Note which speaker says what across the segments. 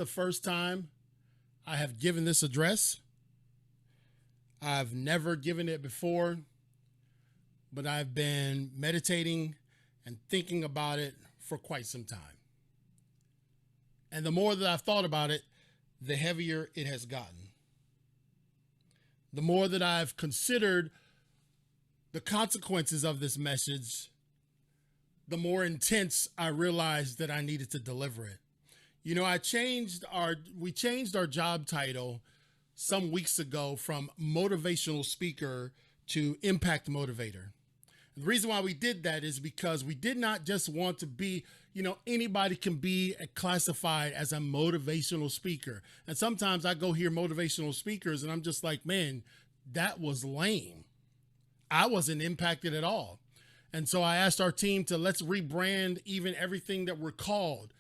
Speaker 1: The first time I have given this address. I've never given it before, but I've been meditating and thinking about it for quite some time. And the more that I've thought about it, the heavier it has gotten. The more that I've considered the consequences of this message, the more intense I realized that I needed to deliver it. You know, we changed our job title some weeks ago from motivational speaker to impact motivator. The reason why we did that is because we did not just want to be, anybody can be classified as a motivational speaker. And sometimes I go hear motivational speakers and I'm just like, man, that was lame. I wasn't impacted at all. And so I asked our team to let's rebrand even everything that we're called.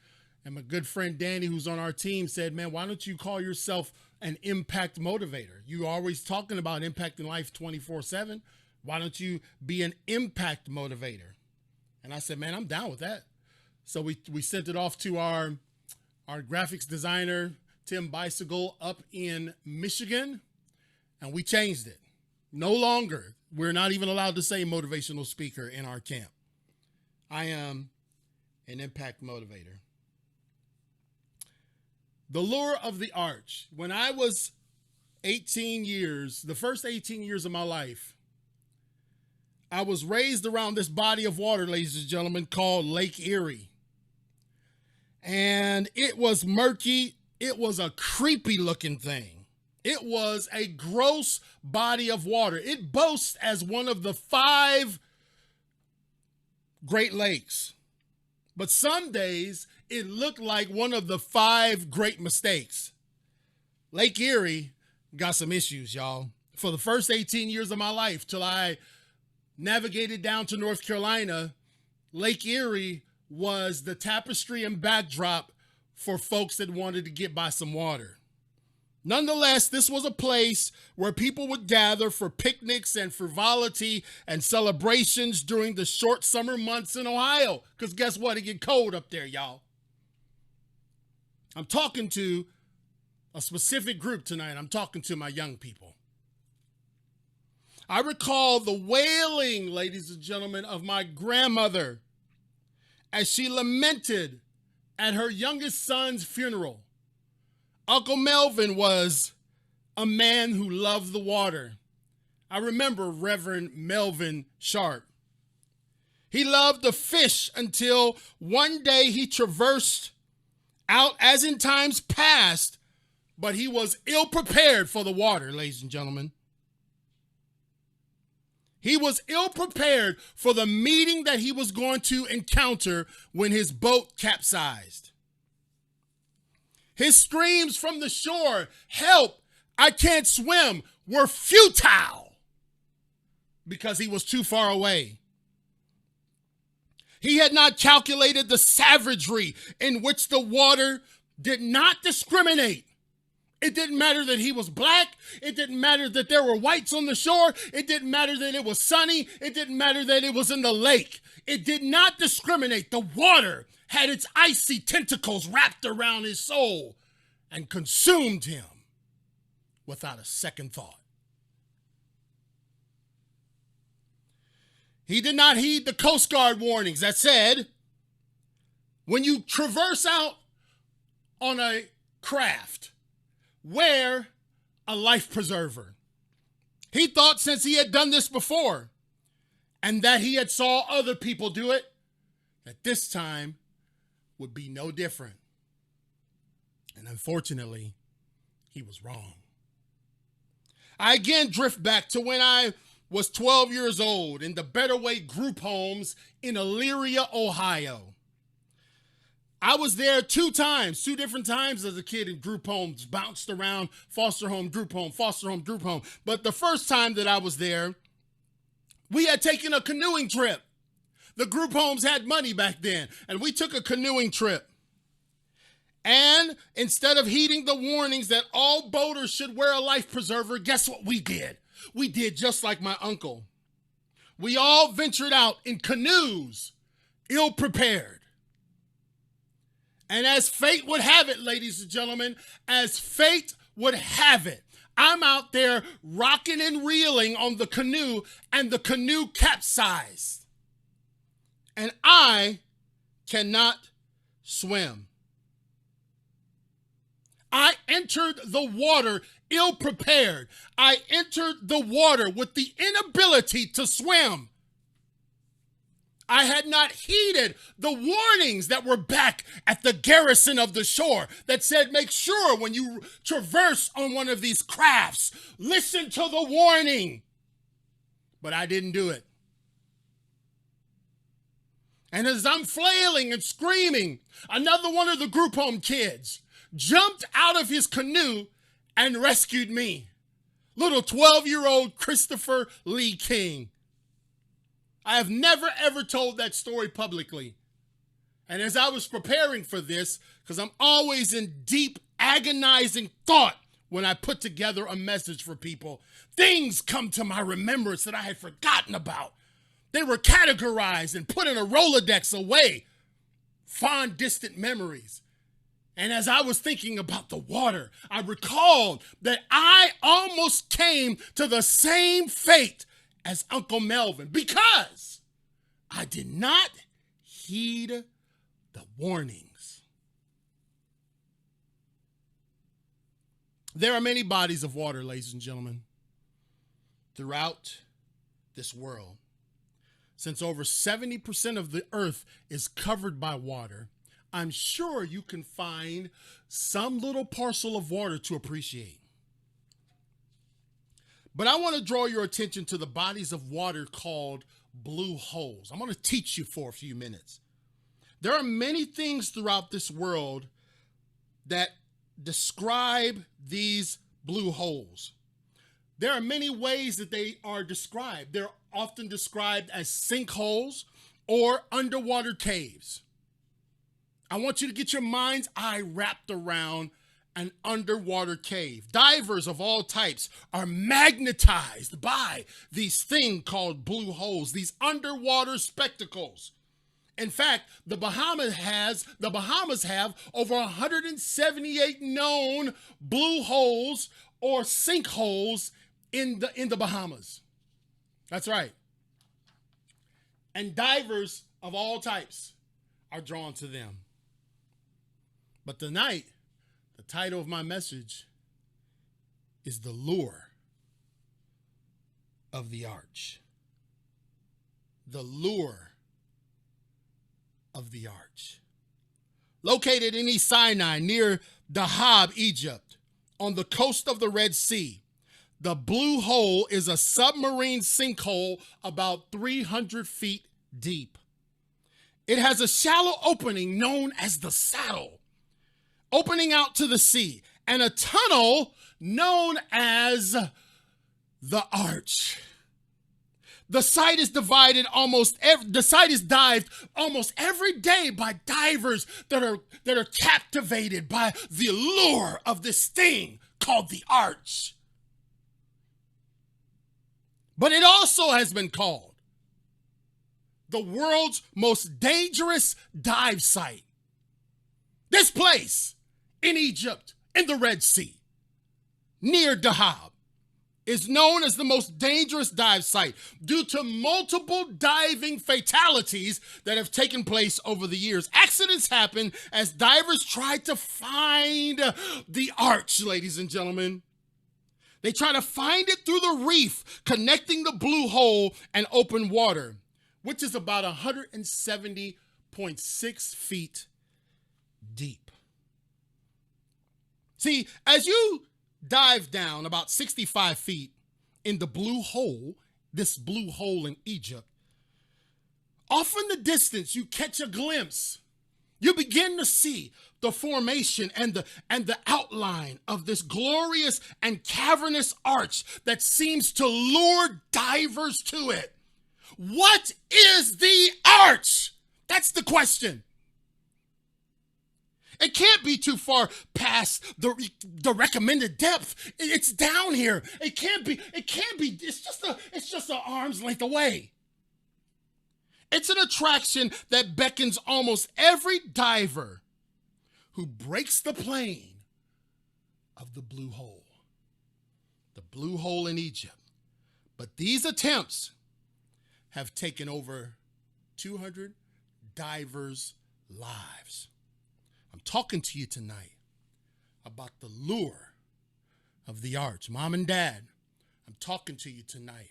Speaker 1: And my good friend Danny, who's on our team, said, man, why don't you call yourself an impact motivator? You're always talking about impacting life 24/7. Why don't you be an impact motivator? And I said, man, I'm down with that. So we sent it off to our graphics designer, Tim Bicycle, up in Michigan, and we changed it. No longer, we're not even allowed to say motivational speaker in our camp. I am an impact motivator. The lure of the arch. When I was 18 years, the first 18 years of my life, I was raised around this body of water, ladies and gentlemen, called Lake Erie. And it was murky. It was a creepy looking thing. It was a gross body of water. It boasts as one of the 5 Great Lakes. But some days it looked like one of the 5 great mistakes. Lake Erie got some issues, y'all. For the first 18 years of my life, till I navigated down to North Carolina, Lake Erie was the tapestry and backdrop for folks that wanted to get by some water. Nonetheless, this was a place where people would gather for picnics and frivolity and celebrations during the short summer months in Ohio. Because guess what? It get cold up there, y'all. I'm talking to a specific group tonight. I'm talking to my young people. I recall the wailing, ladies and gentlemen, of my grandmother as she lamented at her youngest son's funeral. Uncle Melvin was a man who loved the water. I remember Reverend Melvin Sharp. He loved to fish until one day he traversed out as in times past, but he was ill prepared for the water, ladies and gentlemen. He was ill prepared for the meeting that he was going to encounter when his boat capsized. His screams from the shore, "Help, I can't swim," were futile because he was too far away. He had not calculated the savagery in which the water did not discriminate. It didn't matter that he was black. It didn't matter that there were whites on the shore. It didn't matter that it was sunny. It didn't matter that it was in the lake. It did not discriminate. The water had its icy tentacles wrapped around his soul and consumed him without a second thought. He did not heed the Coast Guard warnings that said, when you traverse out on a craft, wear a life preserver. He thought since he had done this before and that he had saw other people do it, that this time would be no different. And unfortunately, he was wrong. I again drift back to when I was 12 years old in the Better Way group homes in Elyria, Ohio. I was there 2 different times as a kid in group homes, bounced around foster home, group home, foster home, group home. But the first time that I was there, we had taken a canoeing trip. The group homes had money back then, and we took a canoeing trip. And instead of heeding the warnings that all boaters should wear a life preserver, guess what we did? We did just like my uncle. We all ventured out in canoes, ill-prepared. And as fate would have it, ladies and gentlemen, as fate would have it, I'm out there rocking and reeling on the canoe, and the canoe capsized. And I cannot swim. I entered the water ill-prepared. I entered the water with the inability to swim. I had not heeded the warnings that were back at the garrison of the shore that said, make sure when you traverse on one of these crafts, listen to the warning. But I didn't do it. And as I'm flailing and screaming, another one of the group home kids jumped out of his canoe and rescued me. Little 12-year-old Christopher Lee King. I have never, ever told that story publicly. And as I was preparing for this, because I'm always in deep, agonizing thought when I put together a message for people, things come to my remembrance that I had forgotten about. They were categorized and put in a Rolodex away. Fond, distant memories. And as I was thinking about the water, I recalled that I almost came to the same fate as Uncle Melvin because I did not heed the warnings. There are many bodies of water, ladies and gentlemen, throughout this world. Since over 70% of the earth is covered by water, I'm sure you can find some little parcel of water to appreciate. But I want to draw your attention to the bodies of water called blue holes. I'm going to teach you for a few minutes. There are many things throughout this world that describe these blue holes. There are many ways that they are described. They're often described as sinkholes or underwater caves. I want you to get your mind's eye wrapped around an underwater cave. Divers of all types are magnetized by these things called blue holes, these underwater spectacles. In fact, the Bahamas have over 178 known blue holes or sinkholes in the Bahamas. That's right. And divers of all types are drawn to them. But tonight, the title of my message is The Lure of the Arch. The Lure of the Arch. Located in East Sinai near Dahab, Egypt, on the coast of the Red Sea, the Blue Hole is a submarine sinkhole about 300 feet deep. It has a shallow opening known as the Saddle, opening out to the sea, and a tunnel known as the Arch. The site is dived almost every day by divers that are captivated by the allure of this thing called the Arch. But it also has been called the world's most dangerous dive site. This place in Egypt, in the Red Sea, near Dahab, is known as the most dangerous dive site due to multiple diving fatalities that have taken place over the years. Accidents happen as divers try to find the Arch, ladies and gentlemen. They try to find it through the reef connecting the Blue Hole and open water, which is about 170.6 feet deep. See, as you dive down about 65 feet in the Blue Hole, this Blue Hole in Egypt, off in the distance, you catch a glimpse. You begin to see the formation and the outline of this glorious and cavernous arch that seems to lure divers to it. What is the arch? That's the question. It can't be too far past the recommended depth. It's down here. It can't be, it's just an arm's length away. It's an attraction that beckons almost every diver who breaks the plane of the blue hole. The blue hole in Egypt. But these attempts have taken over 200 divers' lives. I'm talking to you tonight about the lure of the arch. Mom and Dad, I'm talking to you tonight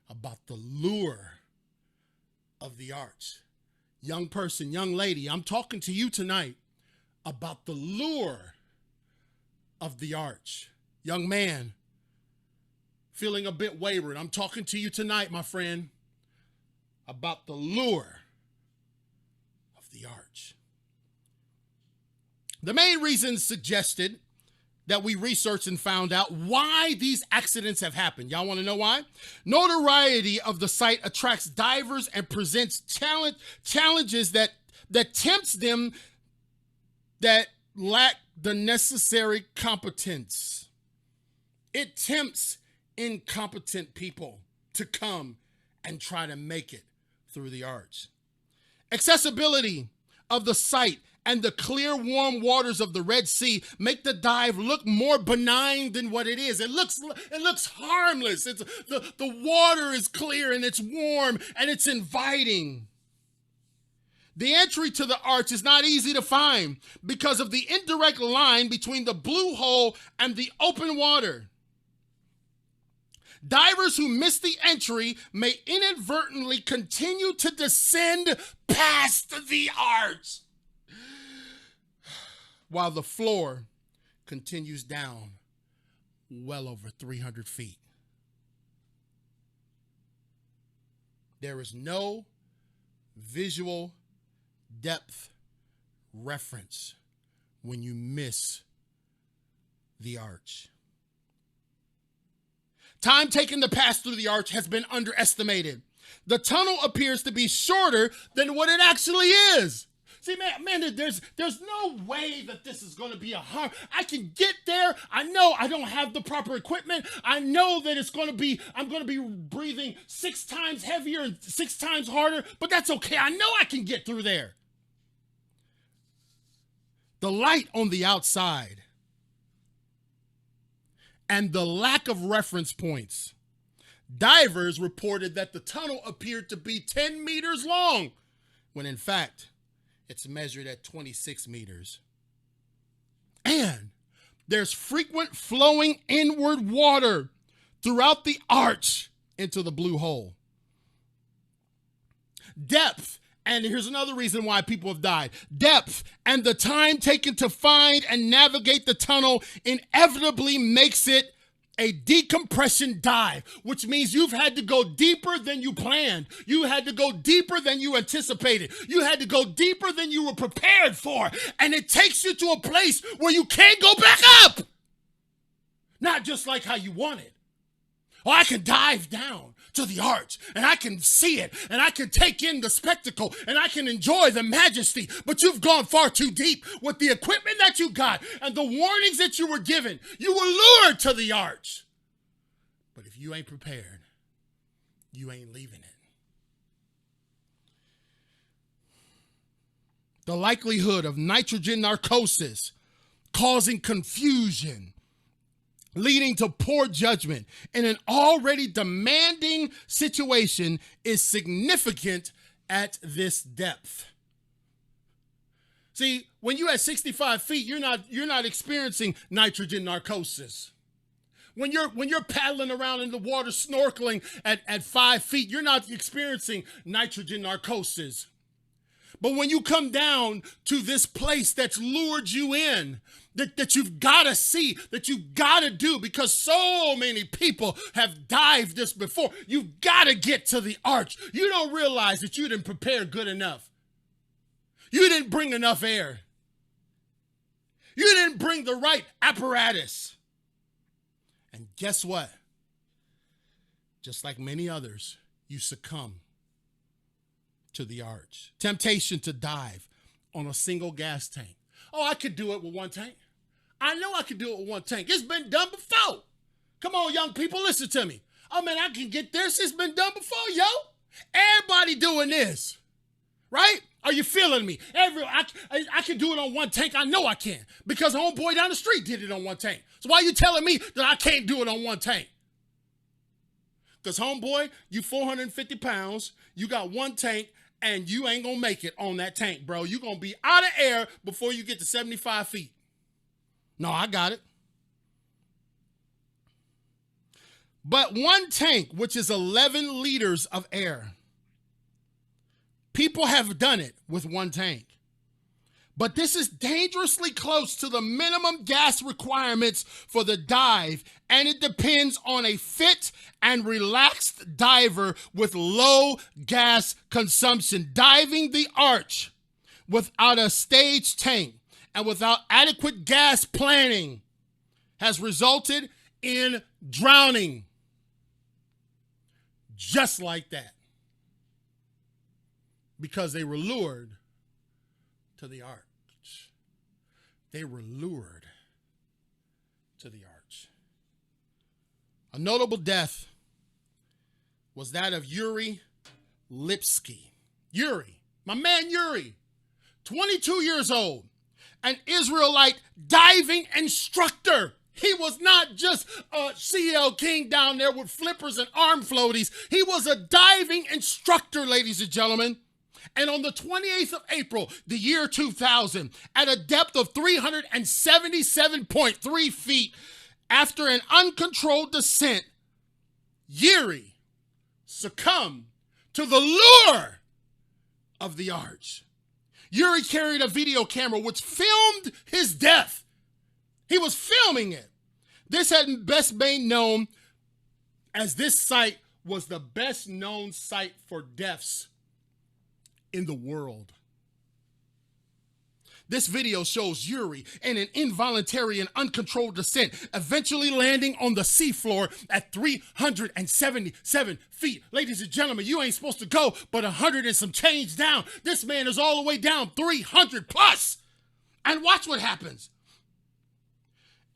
Speaker 1: about the lure of the arch. Young person, young lady, I'm talking to you tonight about the lure of the arch. Young man, feeling a bit wayward, I'm talking to you tonight, my friend, about the lure of the arch. The main reasons suggested that we researched and found out why these accidents have happened. Y'all want to know why? Notoriety of the site attracts divers and presents challenges that tempts them that lack the necessary competence. It tempts incompetent people to come and try to make it through the arch. Accessibility of the site and the clear, warm waters of the Red Sea make the dive look more benign than what it is. It looks harmless. The water is clear and it's warm and it's inviting. The entry to the arch is not easy to find because of the indirect line between the blue hole and the open water. Divers who miss the entry may inadvertently continue to descend past the arch, while the floor continues down well over 300 feet. There is no visual depth reference when you miss the arch. Time taken to pass through the arch has been underestimated. The tunnel appears to be shorter than what it actually is. See, man, there's no way that this is going to be a harm. I can get there. I know I don't have the proper equipment. I know that I'm going to be breathing 6 times heavier and 6 times harder, but that's okay. I know I can get through there. The light on the outside and the lack of reference points. Divers reported that the tunnel appeared to be 10 meters long, when in fact, it's measured at 26 meters. And there's frequent flowing inward water throughout the arch into the blue hole. Depth, and here's another reason why people have died. Depth and the time taken to find and navigate the tunnel inevitably makes it a decompression dive, which means you've had to go deeper than you planned. You had to go deeper than you anticipated. You had to go deeper than you were prepared for. And it takes you to a place where you can't go back up. Not just like how you wanted. Or I can dive down to the arch and I can see it and I can take in the spectacle and I can enjoy the majesty, but you've gone far too deep with the equipment that you got and the warnings that you were given. You were lured to the arch. But if you ain't prepared, you ain't leaving it. The likelihood of nitrogen narcosis causing confusion, leading to poor judgment in an already demanding situation is significant at this depth. See, when you're at 65 feet, you're not experiencing nitrogen narcosis. When you're paddling around in the water, snorkeling at 5 feet, you're not experiencing nitrogen narcosis. But when you come down to this place that's lured you in, that you've got to see, that you've got to do, because so many people have dived this before. You've got to get to the arch. You don't realize that you didn't prepare good enough. You didn't bring enough air. You didn't bring the right apparatus. And guess what? Just like many others, you succumb to the arch. Temptation to dive on a single gas tank. Oh, I could do it with one tank. I know I could do it with one tank. It's been done before. Come on, young people, listen to me. Oh, man, I can get this. It's been done before, yo. Everybody doing this, right? Are you feeling me? I can do it on one tank. I know I can because homeboy down the street did it on one tank. So why are you telling me that I can't do it on one tank? Because homeboy, you 450 pounds, you got one tank, and you ain't going to make it on that tank, bro. You're going to be out of air before you get to 75 feet. No, I got it. But one tank, which is 11 liters of air, people have done it with one tank. But this is dangerously close to the minimum gas requirements for the dive, and it depends on a fit and relaxed diver with low gas consumption. Diving the arch without a staged tank and without adequate gas planning has resulted in drowning. Just like that. Because they were lured to the arch. They were lured to the arch. A notable death was that of Yuri Lipsky. Yuri, my man Yuri, 22 years old, an Israelite diving instructor. He was not just a CL King down there with flippers and arm floaties. He was a diving instructor, ladies and gentlemen. And on the 28th of April, the year 2000, at a depth of 377.3 feet, after an uncontrolled descent, Yuri succumbed to the lure of the arch. Yuri carried a video camera which filmed his death. He was filming it. This had best been known as this site was the best known site for deaths in the world. This video shows Yuri in an involuntary and uncontrolled descent, eventually landing on the seafloor at 377 feet. Ladies and gentlemen, you ain't supposed to go but 100 and some change down. This man is all the way down 300 plus. And watch what happens.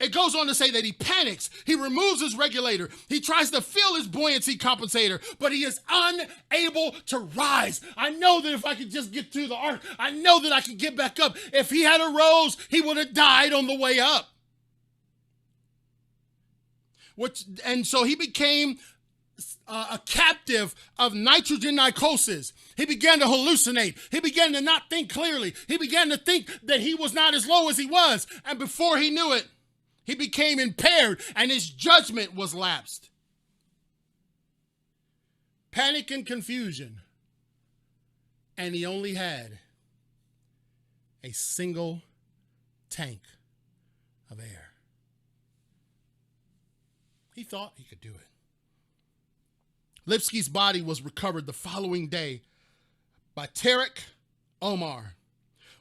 Speaker 1: It goes on to say that he panics. He removes his regulator. He tries to fill his buoyancy compensator, but he is unable to rise. I know that if I could just get through the arc, I know that I could get back up. If he had arose, he would have died on the way up. And so he became a captive of nitrogen narcosis. He began to hallucinate. He began to not think clearly. He began to think that he was not as low as he was. And before he knew it, he became impaired and his judgment was lapsed. Panic and confusion. And he only had a single tank of air. He thought he could do it. Lipsky's body was recovered the following day by Tarik Omar,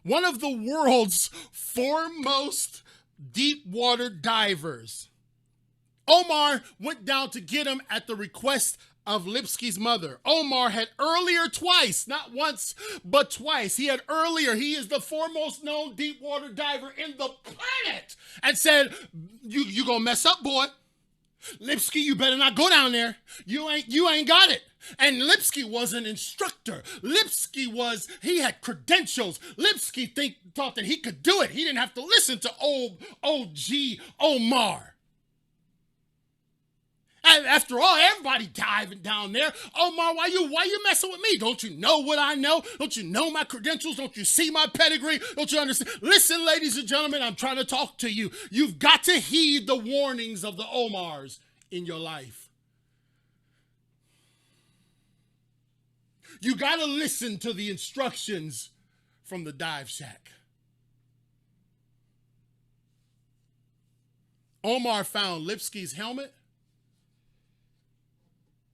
Speaker 1: one of the world's foremost deep water divers. Omar went down to get him at the request of Lipsky's mother. Omar had earlier twice, not once, but twice. He is the foremost known deep water diver in the planet, and said, you gonna mess up, boy. Lipsky, you better not go down there. You ain't got it. And Lipsky was an instructor. He had credentials. Lipsky thought that he could do it. He didn't have to listen to old OG Omar. And after all, everybody diving down there. Omar, why you messing with me? Don't you know what I know? Don't you know my credentials? Don't you see my pedigree? Don't you understand? Listen, ladies and gentlemen, I'm trying to talk to you. You've got to heed the warnings of the Omars in your life. You got to listen to the instructions from the dive shack. Omar found Lipsky's helmet,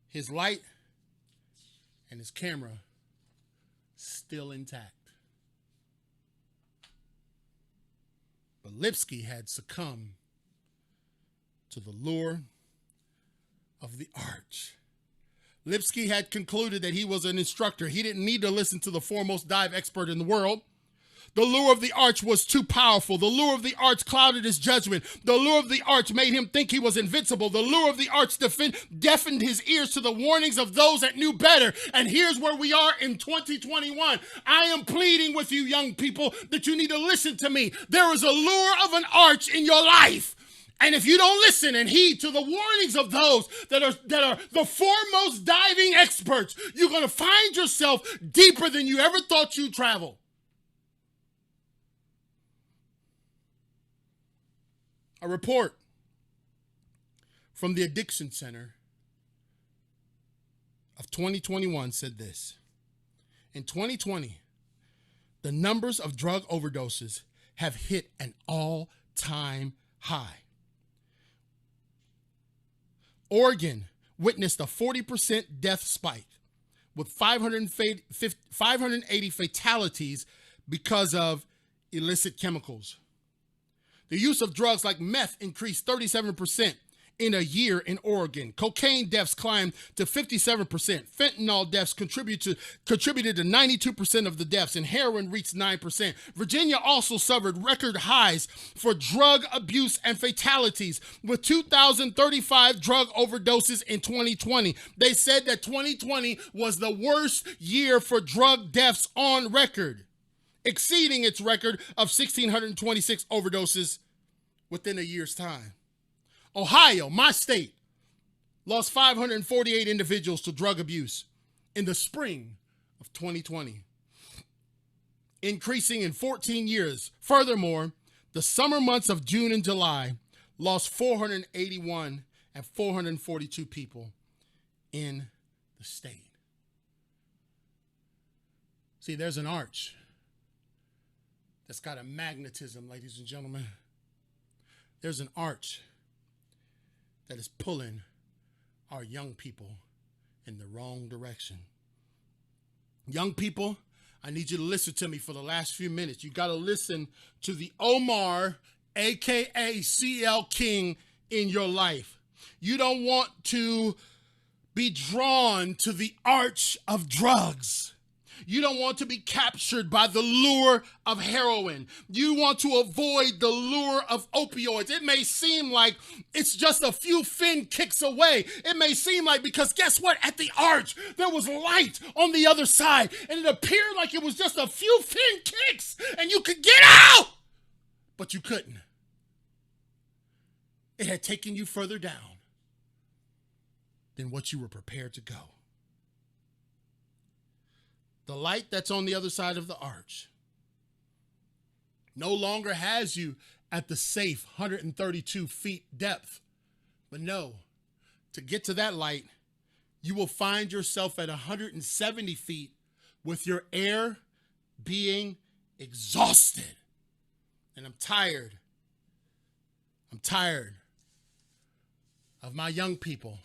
Speaker 1: his light, and his camera still intact. But Lipsky had succumbed to the lure of the arch. Lipsky had concluded that he was an instructor. He didn't need to listen to the foremost dive expert in the world. The lure of the arch was too powerful. The lure of the arch clouded his judgment. The lure of the arch made him think he was invincible. The lure of the arch deafened his ears to the warnings of those that knew better. And here's where we are in 2021. I am pleading with you, young people, that you need to listen to me. There is a lure of an arch in your life. And if you don't listen and heed to the warnings of those that are the foremost diving experts, you're going to find yourself deeper than you ever thought you'd travel. A report from the Addiction Center of 2021 said this. In 2020, the numbers of drug overdoses have hit an all-time high. Oregon witnessed a 40% death spike with 580 fatalities because of illicit chemicals. The use of drugs like meth increased 37% in a year in Oregon. Cocaine deaths climbed to 57%. Fentanyl deaths contributed to 92% of the deaths, and heroin reached 9%. Virginia also suffered record highs for drug abuse and fatalities, with 2,035 drug overdoses in 2020. They said that 2020 was the worst year for drug deaths on record, exceeding its record of 1,626 overdoses within a year's time. Ohio, my state, lost 548 individuals to drug abuse in the spring of 2020, increasing in 14 years. Furthermore, the summer months of June and July lost 481 and 442 people in the state. See, there's an arch that's got a magnetism, ladies and gentlemen. There's an arch that is pulling our young people in the wrong direction. Young people, I need you to listen to me for the last few minutes. You got to listen to the Omar, aka CL King, in your life. You don't want to be drawn to the arch of drugs. You don't want to be captured by the lure of heroin. You want to avoid the lure of opioids. It may seem like it's just a few fin kicks away. It may seem like, because guess what? At the arch, there was light on the other side, and it appeared like it was just a few fin kicks, and you could get out, but you couldn't. It had taken you further down than what you were prepared to go. The light that's on the other side of the arch no longer has you at the safe 132 feet depth. But no, to get to that light, you will find yourself at 170 feet with your air being exhausted. And I'm tired. I'm tired of my young people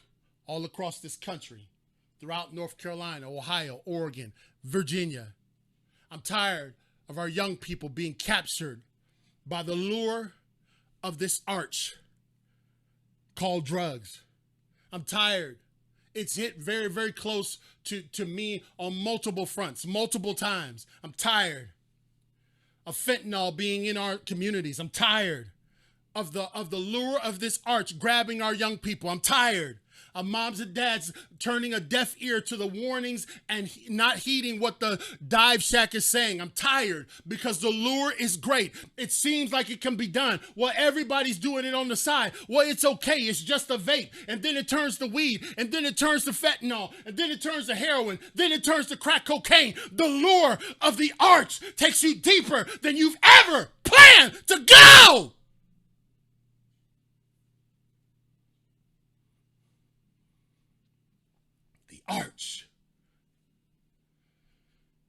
Speaker 1: all across this country, throughout North Carolina, Ohio, Oregon, Virginia. I'm tired of our young people being captured by the lure of this arch called drugs. I'm tired. It's hit very, very close to me on multiple fronts, multiple times. I'm tired of fentanyl being in our communities. I'm tired of the lure of this arch grabbing our young people. I'm tired of moms and dads turning a deaf ear to the warnings and not heeding what the dive shack is saying. I'm tired because the lure is great. It seems like it can be done. Well, everybody's doing it on the side. Well, it's okay. It's just a vape. And then it turns to weed. And then it turns to fentanyl. And then it turns to heroin. Then it turns to crack cocaine. The lure of the arch takes you deeper than you've ever planned to go. Arch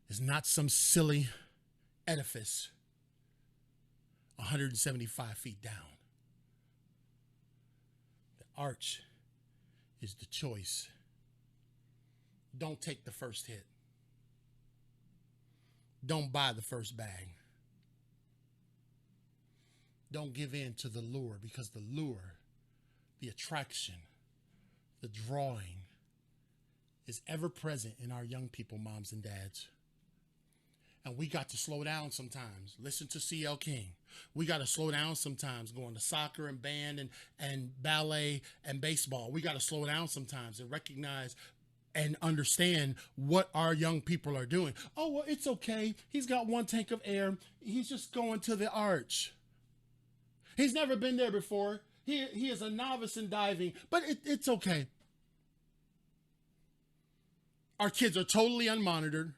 Speaker 1: is not some silly edifice 175 feet down. The arch is the choice. Don't take the first hit. Don't buy the first bag. Don't give in to the lure, because the lure, the attraction, the drawing is ever present in our young people, moms and dads. And we got to slow down sometimes. Listen to CL King. We got to slow down sometimes going to soccer and band and ballet and baseball. We got to slow down sometimes and recognize and understand what our young people are doing. Oh, well, it's okay. He's got one tank of air. He's just going to the arch. He's never been there before. He is a novice in diving, but it's okay. Our kids are totally unmonitored.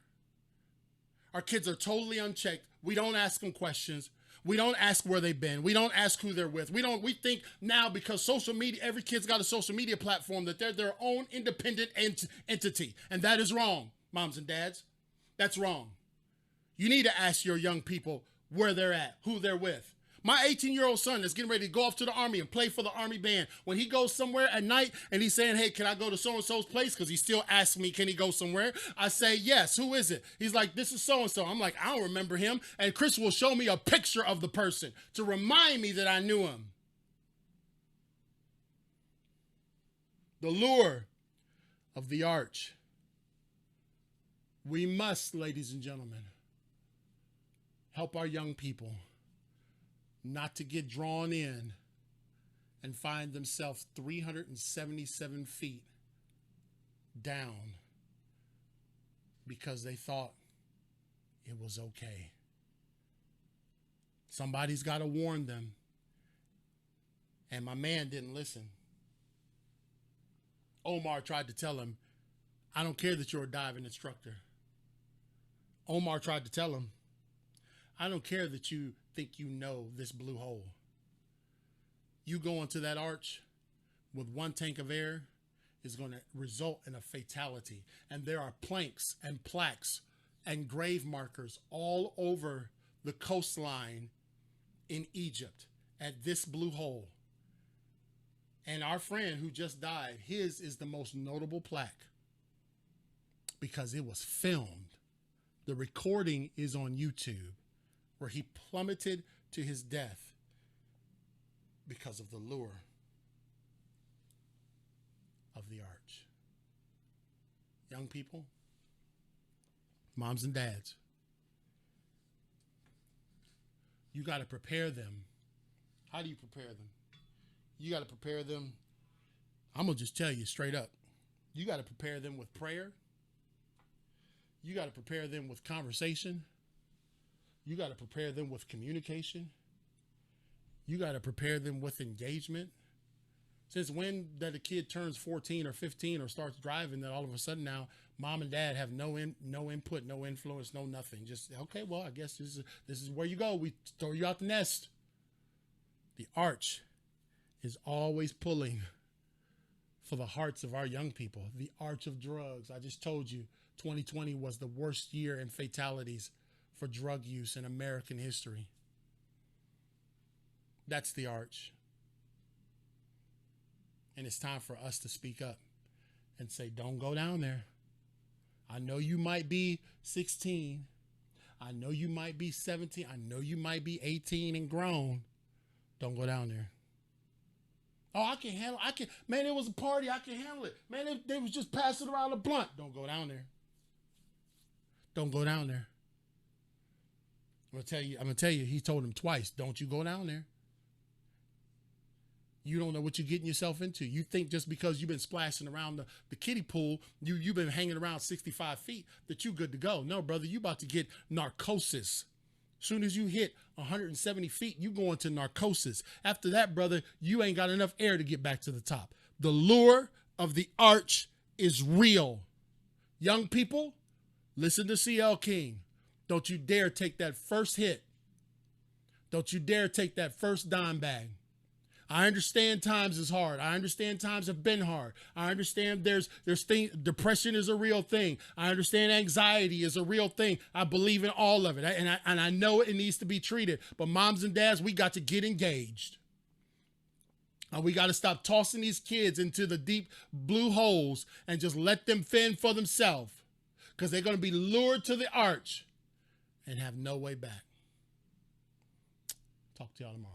Speaker 1: Our kids are totally unchecked. We don't ask them questions. We don't ask where they've been. We don't ask who they're with. We think now because social media, every kid's got a social media platform, that they're their own independent entity. And that is wrong, moms and dads. That's wrong. You need to ask your young people where they're at, who they're with. My 18-year-old son is getting ready to go off to the Army and play for the Army band. When he goes somewhere at night and he's saying, hey, can I go to so-and-so's place? Because he still asks me, can he go somewhere? I say, yes. Who is it? He's like, this is so-and-so. I'm like, I don't remember him. And Chris will show me a picture of the person to remind me that I knew him. The lure of the arch. We must, ladies and gentlemen, help our young people not to get drawn in and find themselves 377 feet down because they thought it was okay. Somebody's got to warn them. And my man didn't listen. Omar tried to tell him, I don't care that you're a diving instructor. Omar tried to tell him, I don't care that you think you know this blue hole. You go into that arch with one tank of air is going to result in a fatality. And there are planks and plaques and grave markers all over the coastline in Egypt at this blue hole. And our friend who just died, his is the most notable plaque because it was filmed. The recording is on YouTube, where he plummeted to his death because of the lure of the arch. Young people, moms and dads, you got to prepare them. How do you prepare them? You got to prepare them. I'm going to just tell you straight up. You got to prepare them with prayer. You got to prepare them with conversation. You got to prepare them with communication. You got to prepare them with engagement. Since when that a kid turns 14 or 15 or starts driving, that all of a sudden now mom and dad have no input, no influence, no nothing. Just, okay, well, I guess this is where you go. We throw you out the nest. The arch is always pulling for the hearts of our young people. The arch of drugs. I just told you 2020 was the worst year in fatalities for drug use in American history. That's the arch. And it's time for us to speak up and say, don't go down there. I know you might be 16. I know you might be 17. I know you might be 18 and grown. Don't go down there. Oh, I can handle it. Man, it was a party. I can handle it. Man, they was just passing around a blunt. Don't go down there. Don't go down there. I'm gonna tell you, he told him twice, don't you go down there. You don't know what you're getting yourself into. You think just because you've been splashing around the kiddie pool, you've been hanging around 65 feet, that you good to go. No, brother, you about to get narcosis. Soon as you hit 170 feet, you go into narcosis. After that, brother, you ain't got enough air to get back to the top. The lure of the arch is real. Young people, listen to CL King. Don't you dare take that first hit. Don't you dare take that first dime bag. I understand times is hard. I understand times have been hard. I understand depression is a real thing. I understand anxiety is a real thing. I believe in all of it. And I know it needs to be treated. But moms and dads, we got to get engaged. And we got to stop tossing these kids into the deep blue holes and just let them fend for themselves. Because they're going to be lured to the arch and have no way back. Talk to y'all tomorrow.